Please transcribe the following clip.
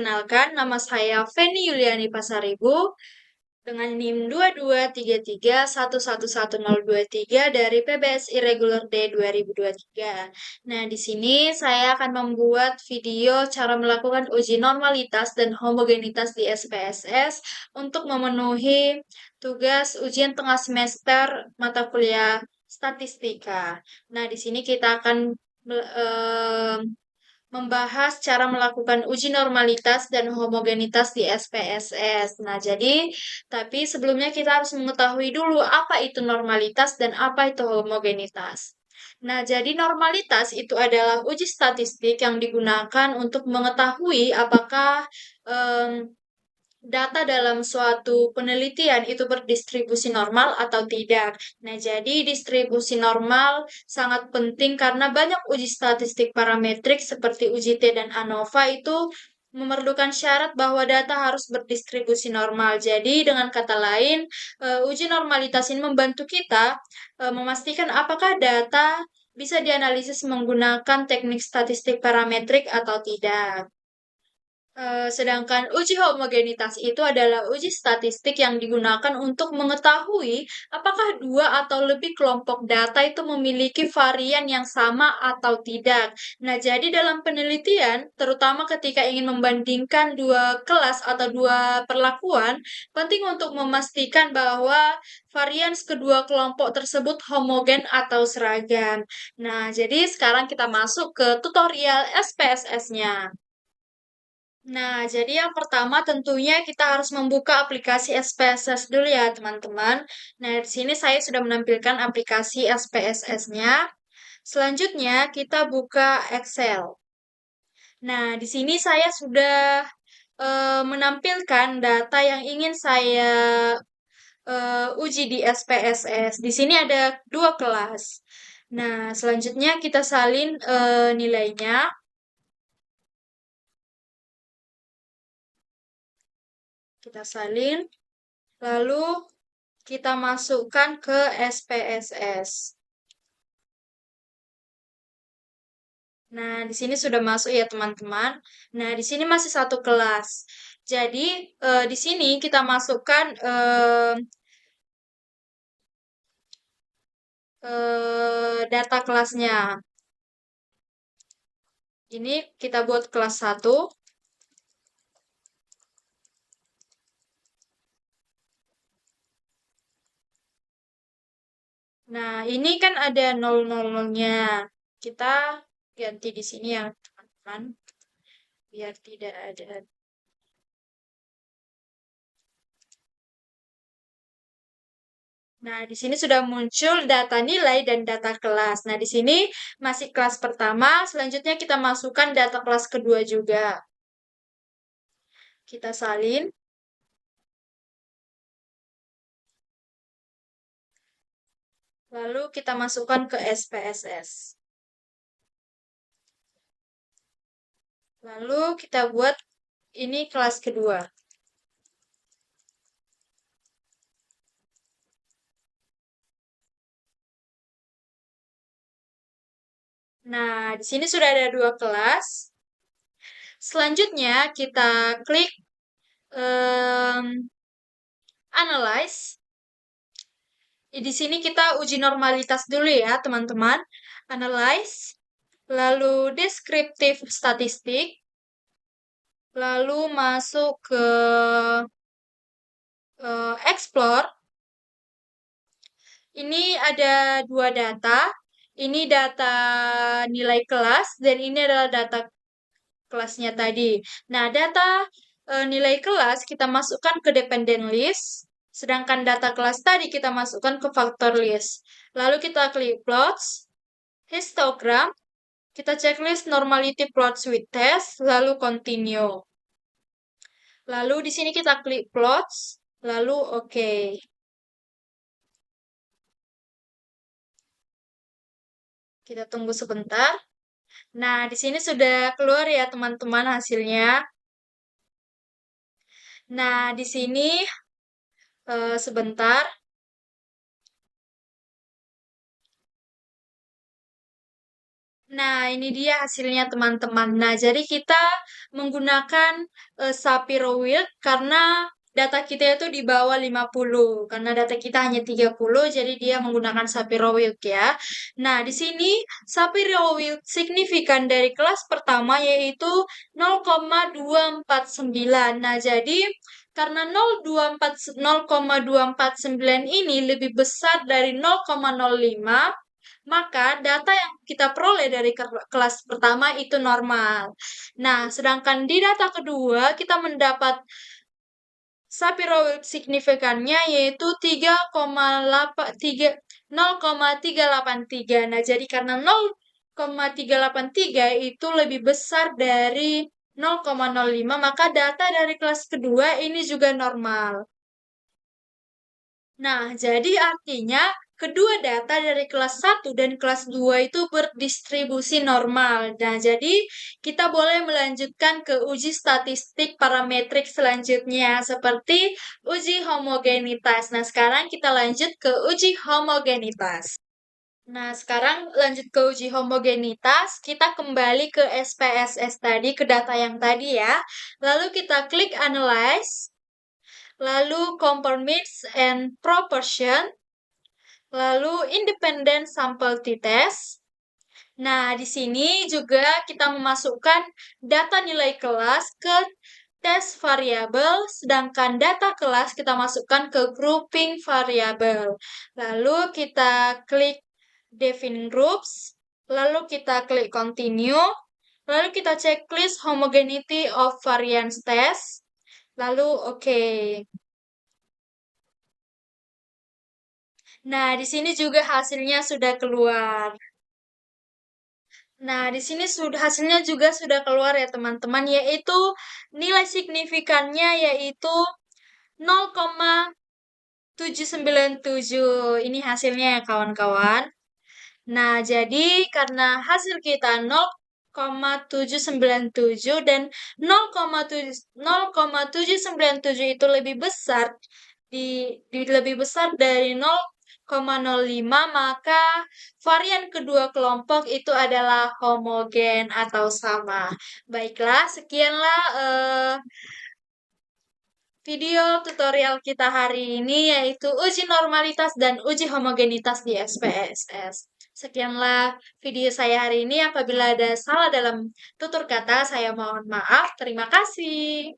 Perkenalkan, nama saya Feni Yuliani Pasaribu dengan NIM 2233111023 dari PBS Irregular Day 2023. Nah, di sini saya akan membuat video cara melakukan uji normalitas dan homogenitas di SPSS untuk memenuhi tugas ujian tengah semester mata kuliah statistika. Nah, di sini kita akan membahas cara melakukan uji normalitas dan homogenitas di SPSS. Nah, tapi sebelumnya kita harus mengetahui dulu apa itu normalitas dan apa itu homogenitas. Nah, jadi normalitas itu adalah uji statistik yang digunakan untuk mengetahui apakah em, data dalam suatu penelitian itu berdistribusi normal atau tidak. Nah, jadi distribusi normal sangat penting karena banyak uji statistik parametrik seperti uji T dan ANOVA itu memerlukan syarat bahwa data harus berdistribusi normal. Jadi, dengan kata lain, uji normalitas ini membantu kita memastikan apakah data bisa dianalisis menggunakan teknik statistik parametrik atau tidak. Sedangkan uji homogenitas itu adalah uji statistik yang digunakan untuk mengetahui apakah dua atau lebih kelompok data itu memiliki varian yang sama atau tidak. Nah, jadi dalam penelitian, terutama ketika ingin membandingkan dua kelas atau dua perlakuan, penting untuk memastikan bahwa varian kedua kelompok tersebut homogen atau seragam. Nah, jadi sekarang kita masuk ke tutorial SPSS-nya. Nah, jadi yang pertama tentunya kita harus membuka aplikasi SPSS dulu ya, teman-teman. Nah, di sini saya sudah menampilkan aplikasi SPSS-nya. Selanjutnya, kita buka Excel. Nah, di sini saya sudah menampilkan data yang ingin saya uji di SPSS. Di sini ada dua kelas. Nah, selanjutnya kita salin nilainya. Kita salin. Lalu kita masukkan ke SPSS. Nah, di sini sudah masuk ya teman-teman. Nah, di sini masih satu kelas. Jadi, di sini kita masukkan data kelasnya. Ini kita buat kelas 1. Nah, ini kan ada 000-nya. Kita ganti di sini ya, teman-teman, biar tidak ada. Nah, di sini sudah muncul data nilai dan data kelas. Nah, di sini masih kelas pertama, selanjutnya kita masukkan data kelas kedua juga. Kita salin. Lalu kita masukkan ke SPSS. Lalu kita buat ini kelas kedua. Nah, di sini sudah ada dua kelas. Selanjutnya kita klik Analyze. Di sini kita uji normalitas dulu ya, teman-teman. Analyze, lalu deskriptif statistik, lalu masuk ke explore. Ini ada dua data. Ini data nilai kelas dan ini adalah data kelasnya tadi. Nah, data nilai kelas kita masukkan ke dependent list, sedangkan data kelas tadi kita masukkan ke factor list. Lalu kita klik plots, histogram, kita checklist normality plots with test, lalu continue. Lalu di sini kita klik plots, lalu oke. Kita tunggu sebentar. Nah, di sini sudah keluar ya teman-teman hasilnya. Nah, di sini sebentar. Nah, ini dia hasilnya teman-teman. Nah, jadi kita menggunakan Shapiro Wilk karena data kita itu di bawah 50. Karena data kita hanya 30, jadi dia menggunakan Shapiro Wilk ya. Nah, di sini Shapiro Wilk signifikan dari kelas pertama yaitu 0,249. Nah, jadi karena 0,249 ini lebih besar dari 0,05, maka data yang kita peroleh dari kelas pertama itu normal. Nah, sedangkan di data kedua kita mendapat Shapiro signifikannya yaitu 0,383. Nah, jadi karena 0,383 itu lebih besar dari 0,05, maka data dari kelas kedua ini juga normal. Nah, jadi artinya kedua data dari kelas 1 dan kelas 2 itu berdistribusi normal. Nah, jadi kita boleh melanjutkan ke uji statistik parametrik selanjutnya seperti uji homogenitas. Nah, sekarang kita lanjut ke uji homogenitas. Nah, sekarang lanjut ke uji homogenitas. Kita kembali ke SPSS tadi, ke data yang tadi ya. Lalu kita klik Analyze, lalu Compare Mix and Proportion, lalu Independent Sample T-Test. Nah, di sini juga kita memasukkan data nilai kelas ke tes variabel, sedangkan data kelas kita masukkan ke grouping variabel. Lalu kita klik Define Groups, lalu kita klik Continue, lalu kita checklist Homogeneity of Variance Test, lalu oke. Nah, di sini juga hasilnya sudah keluar. Nah, di sini sudah hasilnya juga sudah keluar ya teman-teman, yaitu nilai signifikannya yaitu 0,797. Ini hasilnya ya kawan-kawan. Nah, jadi karena hasil kita 0,797 dan 0,797 itu lebih besar lebih besar dari 0,05, maka varian kedua kelompok itu adalah homogen atau sama. Baiklah, sekianlah video tutorial kita hari ini yaitu uji normalitas dan uji homogenitas di SPSS. Sekianlah video saya hari ini. Apabila ada salah dalam tutur kata, saya mohon maaf. Terima kasih.